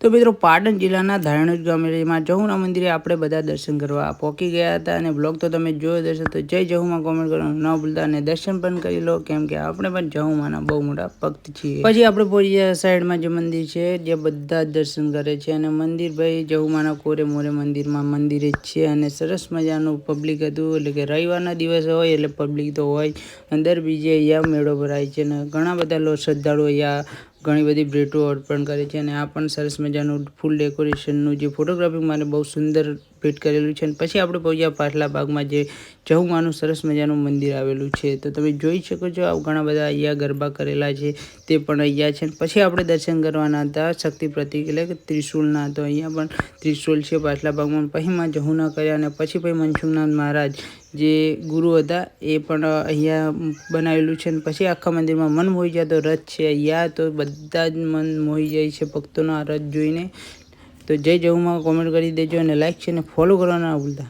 તો મિત્રો પાટણ જિલ્લાના ધારણોજ ગામમાં જહુના મંદિરે આપણે બધા દર્શન કરવા પહોંચી ગયા હતા અને બ્લોગ તો તમે જોયો હશે તો જય જહુમાં કોમેન્ટ કરવાનું ન ભૂલતા અને દર્શન પણ કરી લો કેમ કે આપણે પણ જહુમાના બહુ મોટા ભક્ત છીએ। પછી આપણે પહોંચી ગયા સાઈડમાં જે મંદિર છે જે બધા દર્શન કરે છે અને મંદિર ભાઈ જહુમાના કોરે મોરે મંદિરે જ છે અને સરસ મજાનું પબ્લિક હતું એટલે કે રવિવારના દિવસે હોય એટલે પબ્લિક તો હોય અંદર બીજે અહીંયા મેળો ભરાય છે અને ઘણા બધા શ્રદ્ધાળુઓ અહીંયા ઘણી બધી ભેટો અર્પણ કરે છે અને આ પણ સરસ મજાનું ફૂલ ડેકોરેશનનું જે ફોટોગ્રાફી માટે બહુ સુંદર ભેટ કરેલું છે અને પછી આપણે પહોંચ્યા પાછલા ભાગમાં જે જહુમાનું સરસ મજાનું મંદિર આવેલું છે તો તમે જોઈ શકો છો આ ઘણા બધા અહીંયા ગરબા કરેલા છે તે પણ અહીંયા છે પછી આપણે દર્શન કરવાના હતા શક્તિ પ્રતીક એટલે કે ત્રિશુલના તો અહીંયા પણ ત્રિશુલ છે પાછલા ભાગમાં પછીમાં જહુના કર્યા અને પછી મનસુખનાથ મહારાજ જે ગુરુ હતા એ પણ અહીંયા બનાવેલું છે અને પછી આખા મંદિરમાં મન મોહી જતો રથ છે અહીંયા તો બધા જ મન મોહી જાય છે ભક્તોનો આ રથ જોઈને। તો જય જહુમાં કોમેન્ટ કરી દેજો અને લાઈક છે અને ફોલો કરવાના ના ભૂલતા।